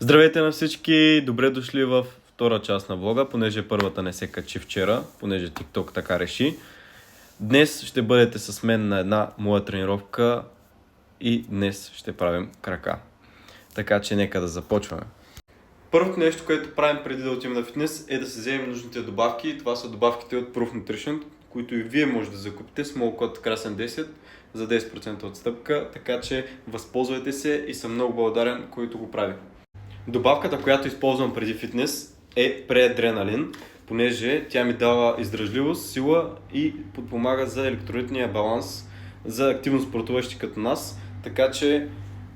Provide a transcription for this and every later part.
Здравейте на всички! Добре дошли в втора част на влога, понеже първата не се качи вчера, понеже TikTok така реши. Днес ще бъдете с мен на една моя тренировка и днес ще правим крака. Така че нека да започваме. Първото нещо, което правим преди да отидем на фитнес е да си вземем нужните добавки. Това са добавките от Proof Nutrition, които и вие може да закупите с моят код KRASEN10 за 10% отстъпка, така че възползвайте се и съм много благодарен, който го прави. Добавката, която използвам преди фитнес е преадреналин, понеже тя ми дава издръжливост, сила и подпомага за електролитния баланс за активно спортуващи като нас, така че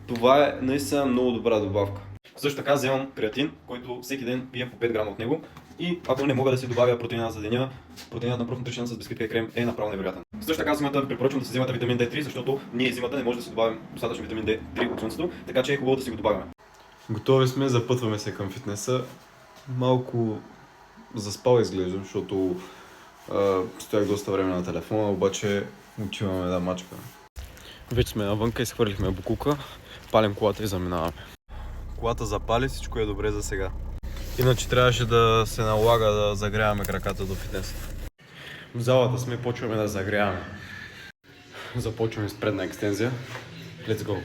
това е наистина много добра добавка. Също така вземам креатин, който всеки ден пия по 5 грама от него и ако не мога да си добавя протеина за деня, протеинът на Proof Nutrition с бисквитка и крем е направо невероятен. Също така зимата препоръчвам да си вземате витамин D3, защото ние зимата не може да си добавим достатъчно витамин D3 от слънцето, така че е хубаво да си го добавяме. Готови сме, запътваме се към фитнеса. Малко заспал изглеждам, защото стоях доста време на телефона, обаче отиваме да мачкаме. Вече сме навънка, изхвърлихме букука, палим колата и заминаваме. Колата запали, всичко е добре за сега. Иначе трябваше да се налага да загряваме краката до фитнеса. В залата сме, почваме да загряваме. Започваме с предна екстензия. Let's go!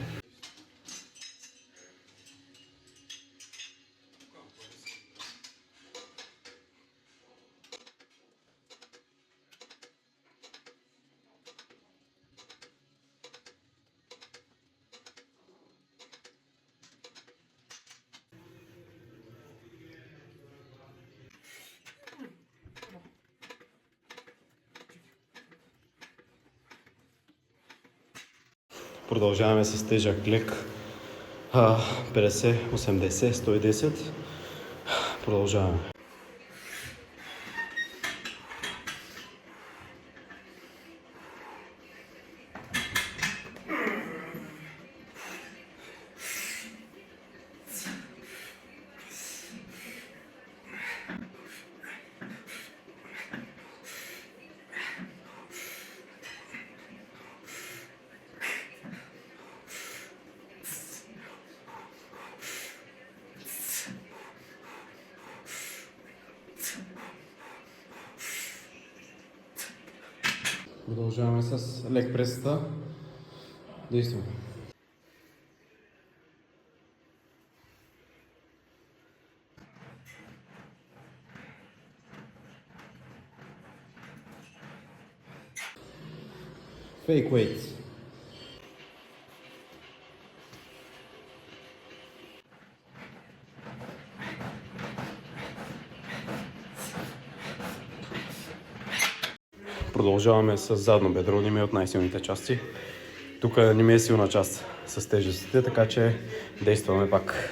Продължаваме с тежък лек. 50, 80, 110. Продължаваме. Продължаваме с лек пресата. Действаме. Fake weight. Продължаваме с задно бедро, не ми е от най-силните части. Тук не ми е силна част с тежестите, така че действаме пак.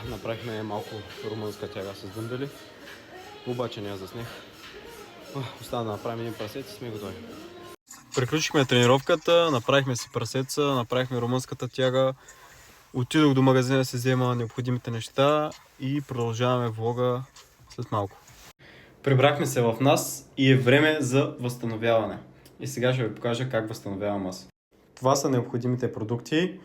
Направихме малко румънска тяга с дъмбели, обаче не я заснех. Остана да направим един прасец и сме готови. Приключихме тренировката, направихме си прасеца, направихме румънската тяга. Отидох до магазина да се взема необходимите неща и продължаваме влога след малко. Прибрахме се в нас и е време за възстановяване. И сега ще ви покажа как възстановявам аз. Това са необходимите продукти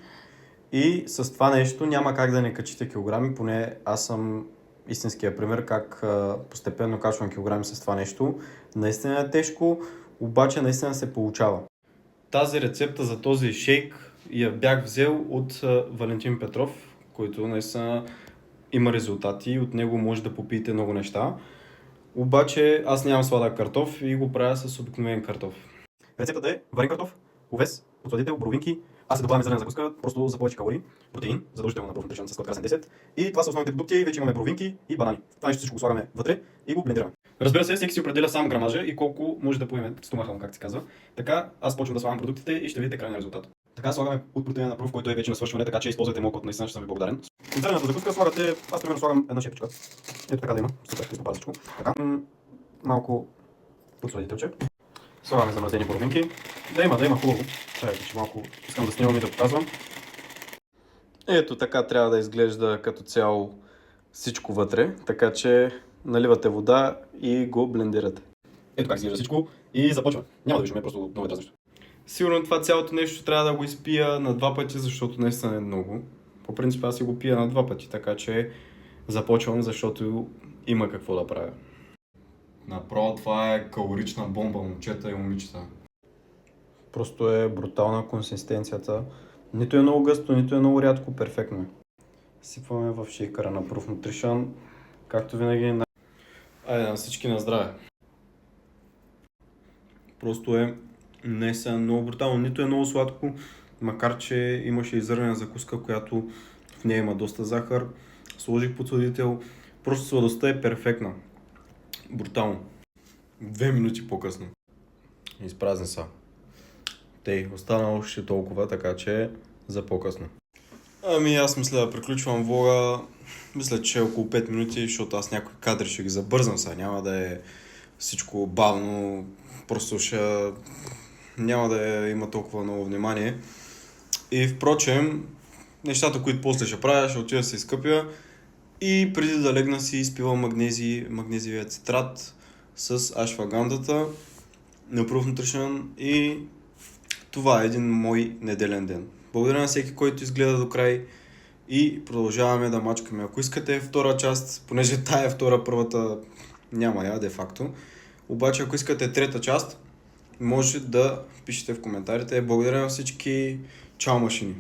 и с това нещо няма как да не качите килограми, поне аз съм истинския пример как постепенно качвам килограми с това нещо. Наистина е тежко, обаче наистина се получава. Тази рецепта за този шейк я бях взел от Валентин Петров, който наистина има резултати и от него може да попиете много неща. Обаче аз нямам сладък картоф и го правя с обикновен картоф. Рецептата е варен картоф, овес, подсладител, боровинки, аз се добавям зелена закуска, просто за повече калории, протеин, задължително на Proof Nutrition с код KRASEN10 и това са основните продукти, вече имаме боровинки и банани. Това нещо всичко го слагаме вътре и го блендираме. Разбира се, всеки си определя сам грамажа и колко може да поеме стомаха му, как се казва. Така аз почвам да слагам продуктите и ще видите крайния резултат. Така слагаме от протеина на Proof, който е вече на свършване, така че използвайте моят код, наистина ще съм ви благодарен. От зелената закуска слагате, аз примерно слагам една шепичка. Ето така да има, супер, изпопада всичко. Така, малко подсладителче. Слагаме замразени боровинки. Да има хубаво. Чакайте, че малко искам да снимам и да показвам. Ето така трябва да изглежда като цяло всичко вътре, така че наливате вода и го блендирате. Ето как изглежда всичко и започваме. Няма да виждаме, просто много е дразнещо. Сигурно това цялото нещо трябва да го изпия на 2 пъти, защото наистина е много. По принцип аз си го пия на 2 пъти, така че започвам, защото има какво да правя. Направо това е калорична бомба, момчета и момичета. Просто е брутална консистенцията. Нито е много гъсто, нито е много рядко, перфектно е. Сипваме в шейкъра на Proof Nutrition, както винаги. Айде на всички на здраве. Просто е наистина много брутално. Нито е много сладко, макар че имаше и зърнена закуска, която в нея има доста захар. Сложих подсладител. Просто сладостта е перфектна. Брутално. 2 минути по-късно. Изпразни са. Тей, остана още толкова, така че за по-късно. Ами аз мисля да приключвам влога. Мисля, че около 5 минути, защото аз някои кадри ще ги забързам сега. Няма да е всичко бавно, просто няма да има толкова много внимание. И впрочем, нещата, които после ще правя, ще отида да се изкъпя и преди да легна си изпивам магнезиевия цитрат с ашвагандата на Proof Nutrition и това е един мой неделен ден. Благодаря на всеки, който изгледа до край и продължаваме да мачкаме. Ако искате втора част, понеже тая втора, първата няма я де-факто, обаче ако искате трета част, може да пишете в коментарите. Благодаря на всички. Чао, машини!